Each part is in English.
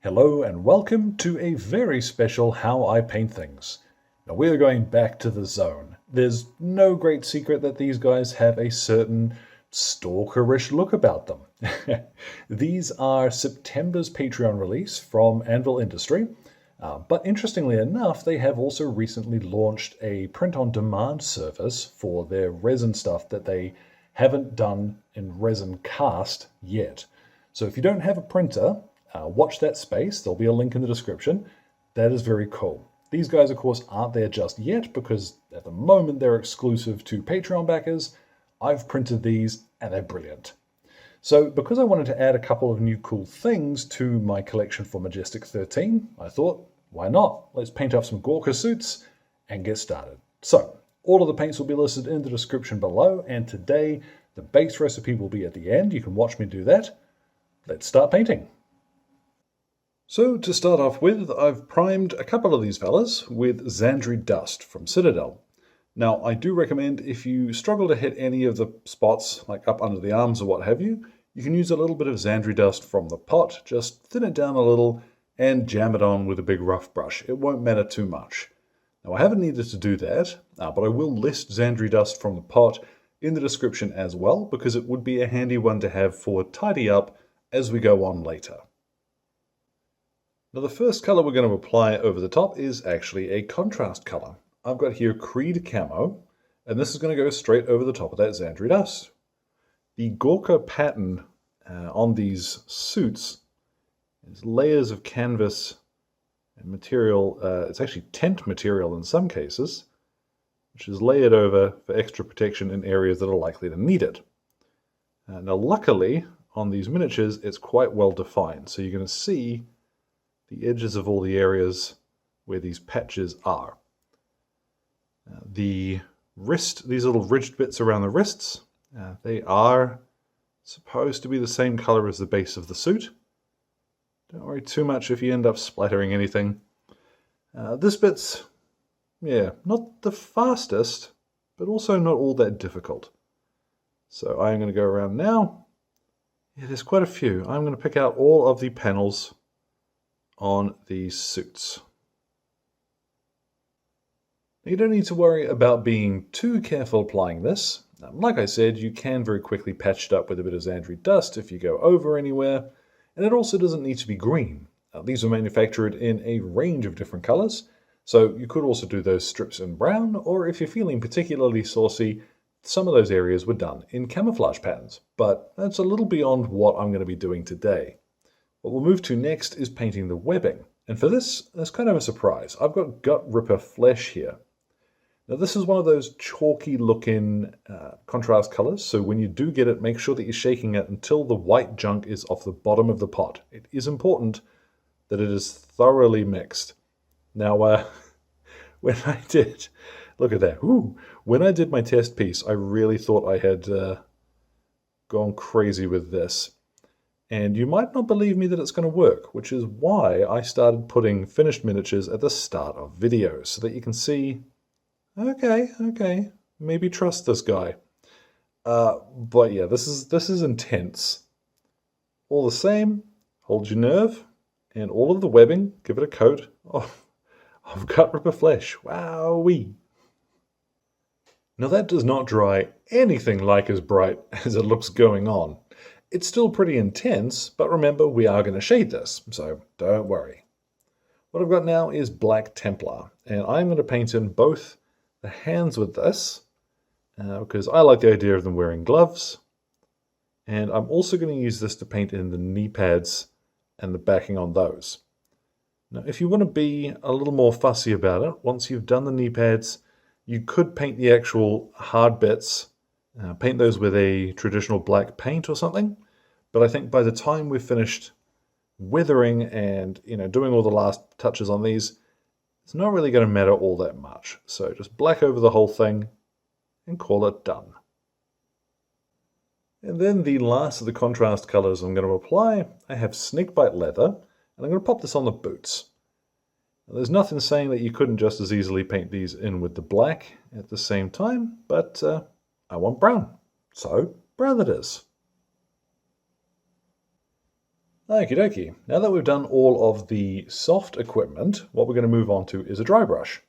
Hello and welcome to a very special How I Paint Things. Now we are going back to the zone. There's no great secret that these guys have a certain stalkerish look about them. These are September's Patreon release from Anvil Industry, but interestingly enough, they have also recently launched a print-on-demand service for their resin stuff that they haven't done in resin cast yet. So if you don't have a printer, watch that space. There'll be a link in the description. That is very cool. These guys, of course, aren't there just yet because at the moment they're exclusive to Patreon backers. I've printed these and they're brilliant. So because I wanted to add a couple of new cool things to my collection for Majestic 13, I thought, why not? Let's paint up some Gorka suits and get started. So all of the paints will be listed in the description below, and today the base recipe will be at the end. You can watch me do that. Let's start painting. So to start off with, I've primed a couple of these fellas with Zandri dust from Citadel. Now I do recommend if you struggle to hit any of the spots, like up under the arms or what have you, you can use a little bit of Zandri dust from the pot, just thin it down a little and jam it on with a big rough brush. It won't matter too much. Now I haven't needed to do that, but I will list Zandri dust from the pot in the description as well, because it would be a handy one to have for tidy up as we go on later. Now the first color we're going to apply over the top is actually a contrast color. I've got here Creed Camo, and this is going to go straight over the top of that Zandri dust. The Gorka pattern on these suits is layers of canvas and material. It's actually tent material in some cases, which is layered over for extra protection in areas that are likely to need it. Now luckily on these miniatures it's quite well defined, so you're going to see the edges of all the areas where these patches are. The wrist, these little ridged bits around the wrists, they are supposed to be the same color as the base of the suit. Don't worry too much if you end up splattering anything. This bit's, yeah, not the fastest, but also not all that difficult. So I'm going to go around now. Yeah, there's quite a few. I'm going to pick out all of the panels on these suits. You don't need to worry about being too careful applying this. Like I said, you can very quickly patch it up with a bit of Zandri dust if you go over anywhere, and it also doesn't need to be green. These are manufactured in a range of different colors, so you could also do those strips in brown, or if you're feeling particularly saucy, some of those areas were done in camouflage patterns, but that's a little beyond what I'm going to be doing today. What we'll move to next is painting the webbing, and for this, there's kind of a surprise. I've got Gutrippa Flesh here. Now this is one of those chalky looking contrast colors, so when you do get it, make sure that you're shaking it until the white junk is off the bottom of the pot. It is important that it is thoroughly mixed. Now when I did, look at that, when I did my test piece, I really thought I had gone crazy with this. And you might not believe me that it's going to work, which is why I started putting finished miniatures at the start of videos, so that you can see, okay, maybe trust this guy. But yeah, this is intense. All the same, hold your nerve, and all of the webbing, give it a coat of Gutrippa Flesh. Wowee! Now that does not dry anything like as bright as it looks going on. It's still pretty intense, but remember we are going to shade this, so don't worry. What I've got now is Black Templar, and I'm going to paint in both the hands with this, because I like the idea of them wearing gloves, and I'm also going to use this to paint in the knee pads and the backing on those. Now if you want to be a little more fussy about it, once you've done the knee pads, you could paint the actual hard bits. Paint those with a traditional black paint or something, but I think by the time we've finished weathering and doing all the last touches on these, it's not really going to matter all that much. So just black over the whole thing and call it done. And then the last of the contrast colors I'm going to apply, I have Snakebite leather, and I'm going to pop this on the boots. Now, there's nothing saying that you couldn't just as easily paint these in with the black at the same time, but I want brown, so brown it is. Okie dokie. Now that we've done all of the soft equipment, what we're going to move on to is a dry brush.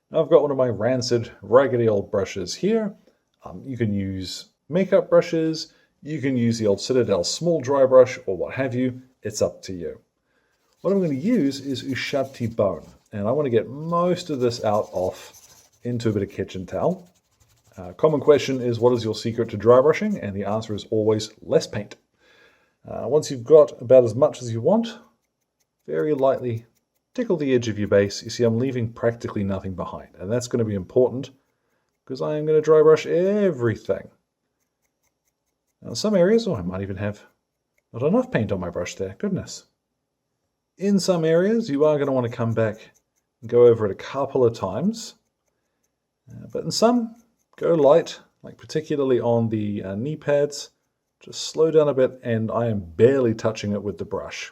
Now I've got one of my rancid, raggedy old brushes here. You can use makeup brushes, you can use the old Citadel small dry brush, or what have you. It's up to you. What I'm going to use is Ushabti bone, and I want to get most of this out off into a bit of kitchen towel. Common question is, what is your secret to dry brushing? And the answer is always less paint. Once you've got about as much as you want, very lightly tickle the edge of your base. You see I'm leaving practically nothing behind, and that's going to be important because I am going to dry brush everything. Now in some areas, I might even have not enough paint on my brush there, goodness. In some areas you are going to want to come back and go over it a couple of times, but in some, go light, like particularly on the knee pads. Just slow down a bit, and I am barely touching it with the brush.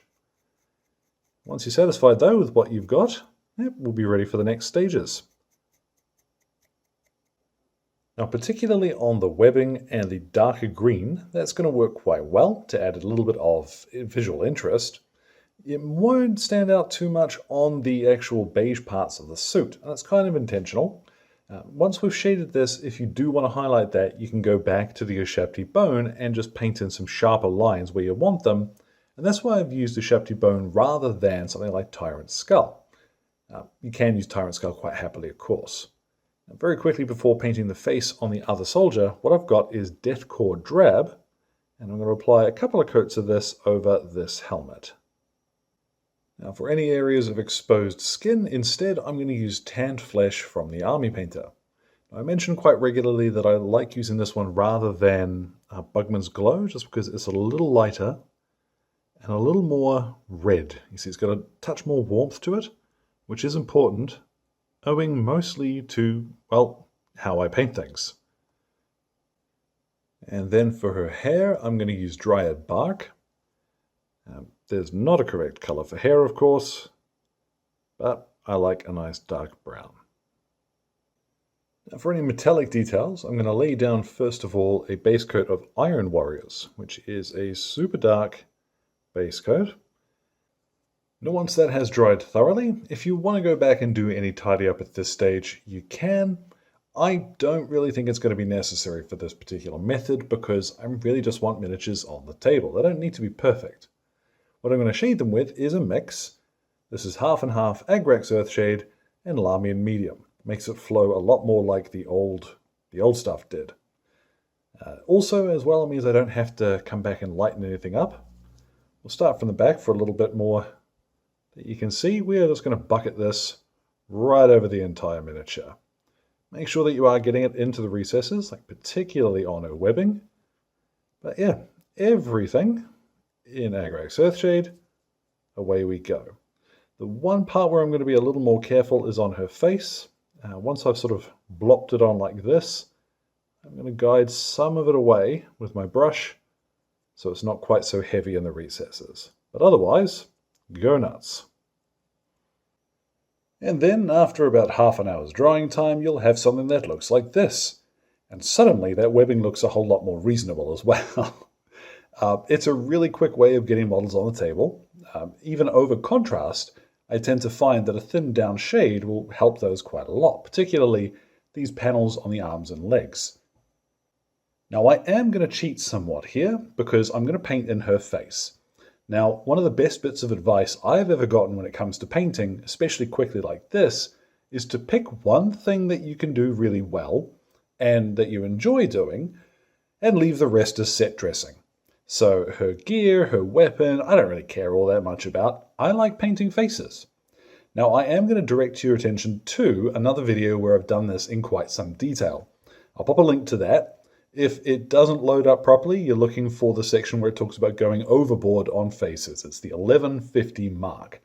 Once you're satisfied though with what you've got, we'll be ready for the next stages. Now particularly on the webbing and the darker green, that's going to work quite well to add a little bit of visual interest. It won't stand out too much on the actual beige parts of the suit, and that's kind of intentional. Once we've shaded this, if you do want to highlight that, you can go back to the Ushabti bone and just paint in some sharper lines where you want them. And that's why I've used Ushabti bone rather than something like Tyrant Skull. You can use Tyrant Skull quite happily, of course. Now, very quickly before painting the face on the other soldier, what I've got is Deathcore Drab, and I'm going to apply a couple of coats of this over this helmet. Now for any areas of exposed skin, instead I'm going to use tanned flesh from the Army Painter. Now, I mention quite regularly that I like using this one rather than Bugman's Glow, just because it's a little lighter and a little more red. You see, it's got a touch more warmth to it, which is important, owing mostly to, well, how I paint things. And then for her hair, I'm going to use Dryad bark. There's not a correct color for hair, of course, but I like a nice dark brown. Now for any metallic details, I'm going to lay down first of all a base coat of Iron Warriors, which is a super dark base coat. Now once that has dried thoroughly, if you want to go back and do any tidy up at this stage, you can. I don't really think it's going to be necessary for this particular method because I really just want miniatures on the table. They don't need to be perfect. What I'm going to shade them with is a mix. This is half and half Agrax Earthshade and Lahmian Medium. Makes it flow a lot more like the old stuff did. Also, as well, it means I don't have to come back and lighten anything up. We'll start from the back for a little bit more that you can see. We are just going to bucket this right over the entire miniature. Make sure that you are getting it into the recesses, like particularly on her webbing. But yeah, everything in Agrax Earthshade, away we go. The one part where I'm going to be a little more careful is on her face. Once I've sort of blopped it on like this, I'm going to guide some of it away with my brush so it's not quite so heavy in the recesses. But otherwise, go nuts. And then after about half an hour's drying time, you'll have something that looks like this. And suddenly that webbing looks a whole lot more reasonable as well. It's a really quick way of getting models on the table. Even over contrast, I tend to find that a thinned down shade will help those quite a lot, particularly these panels on the arms and legs. Now I am going to cheat somewhat here because I'm going to paint in her face. Now, one of the best bits of advice I've ever gotten when it comes to painting, especially quickly like this, is to pick one thing that you can do really well and that you enjoy doing, and leave the rest as set dressing. So her gear, her weapon, I don't really care all that much about. I like painting faces. Now I am going to direct your attention to another video where I've done this in quite some detail. I'll pop a link to that. If it doesn't load up properly, you're looking for the section where it talks about going overboard on faces. It's the 1150 mark.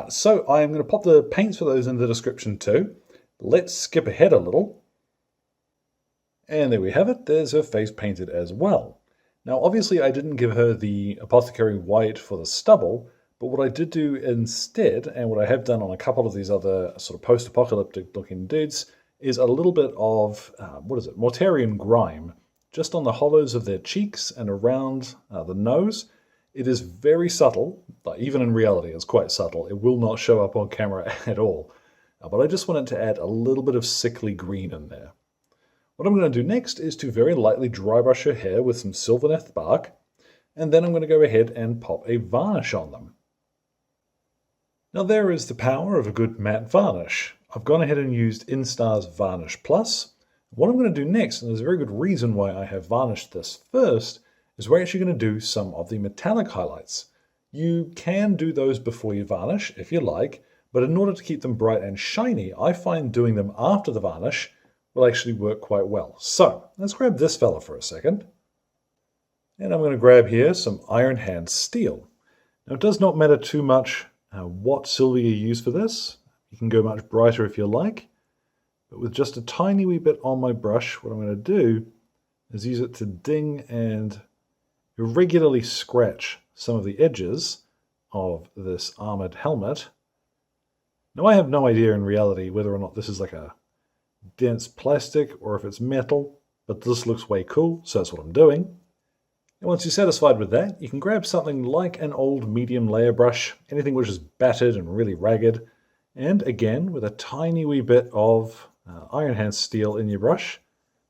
So I'm going to pop the paints for those in the description too. Let's skip ahead a little. And there we have it. There's her face painted as well. Now, obviously, I didn't give her the apothecary white for the stubble, but what I did do instead, and what I have done on a couple of these other sort of post-apocalyptic looking dudes, is a little bit of, Mortarian grime, just on the hollows of their cheeks and around the nose. It is very subtle, like even in reality it's quite subtle. It will not show up on camera at all. But I just wanted to add a little bit of sickly green in there. What I'm going to do next is to very lightly dry brush her hair with some Sylvaneth bark, and then I'm going to go ahead and pop a varnish on them. Now there is the power of a good matte varnish. I've gone ahead and used Instar's Varnish Plus. What I'm going to do next, and there's a very good reason why I have varnished this first, is we're actually going to do some of the metallic highlights. You can do those before you varnish if you like, but in order to keep them bright and shiny, I find doing them after the varnish will actually work quite well. So let's grab this fella for a second. And I'm going to grab here some Iron Hand Steel. Now it does not matter too much what silver you use for this. You can go much brighter if you like. But with just a tiny wee bit on my brush, what I'm going to do is use it to ding and irregularly scratch some of the edges of this armored helmet. Now I have no idea in reality whether or not this is like a dense plastic or if it's metal, but this looks way cool, so that's what I'm doing. And once you're satisfied with that, you can grab something like an old medium layer brush, anything which is battered and really ragged, and again, with a tiny wee bit of Iron Hand Steel in your brush,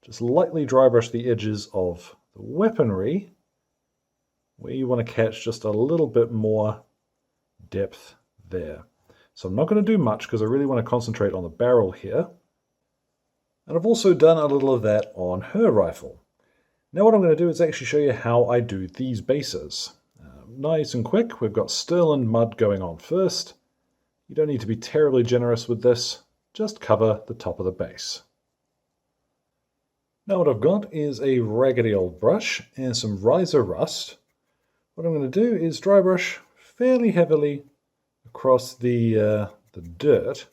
just lightly dry brush the edges of the weaponry where you want to catch just a little bit more depth there. So I'm not going to do much because I really want to concentrate on the barrel here. And I've also done a little of that on her rifle. Now what I'm going to do is actually show you how I do these bases. Nice and quick, we've got Stirland Mud going on first. You don't need to be terribly generous with this, just cover the top of the base. Now what I've got is a raggedy old brush and some Ryza Rust. What I'm going to do is dry brush fairly heavily across the dirt.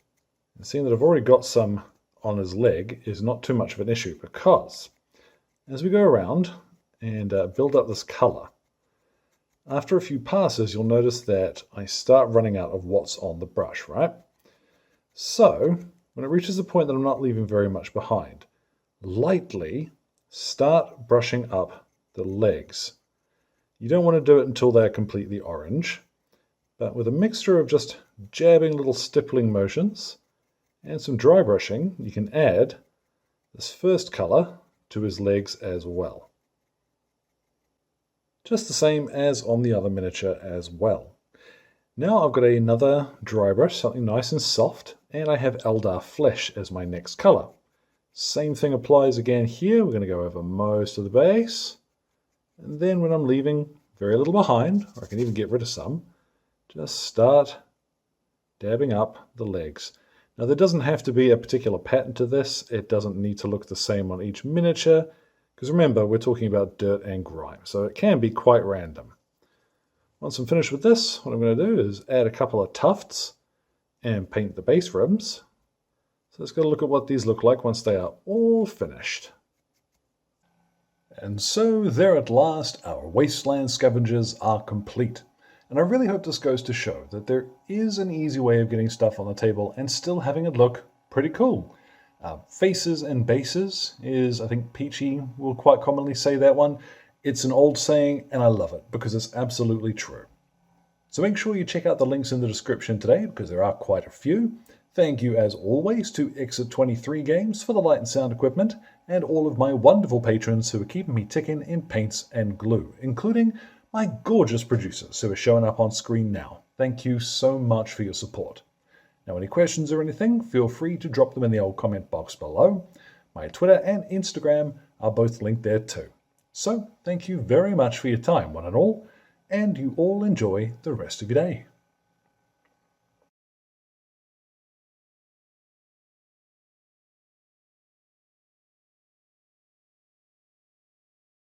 And seeing that I've already got some on his leg is not too much of an issue, because as we go around and build up this color, after a few passes you'll notice that I start running out of what's on the brush, right? So when it reaches the point that I'm not leaving very much behind, lightly start brushing up the legs. You don't want to do it until they're completely orange, but with a mixture of just jabbing little stippling motions and some dry brushing, you can add this first color to his legs as well. Just the same as on the other miniature as well. Now I've got another dry brush, something nice and soft, and I have Eldar Flesh as my next color. Same thing applies again here. We're going to go over most of the base. And then when I'm leaving very little behind, or I can even get rid of some, just start dabbing up the legs. Now there doesn't have to be a particular pattern to this. It doesn't need to look the same on each miniature, because remember, we're talking about dirt and grime, so it can be quite random. Once I'm finished with this, what I'm going to do is add a couple of tufts and paint the base rims. So let's go look at what these look like once they are all finished. And so there at last, our wasteland scavengers are complete. And I really hope this goes to show that there is an easy way of getting stuff on the table and still having it look pretty cool. Faces and bases is, I think Peachy will quite commonly say that one. It's an old saying and I love it because it's absolutely true. So make sure you check out the links in the description today because there are quite a few. Thank you as always to Exit 23 Games for the light and sound equipment and all of my wonderful patrons who are keeping me ticking in paints and glue, including my gorgeous producers who are showing up on screen now. Thank you so much for your support. Now, any questions or anything, feel free to drop them in the old comment box below. My Twitter and Instagram are both linked there too. So, thank you very much for your time, one and all, and you all enjoy the rest of your day.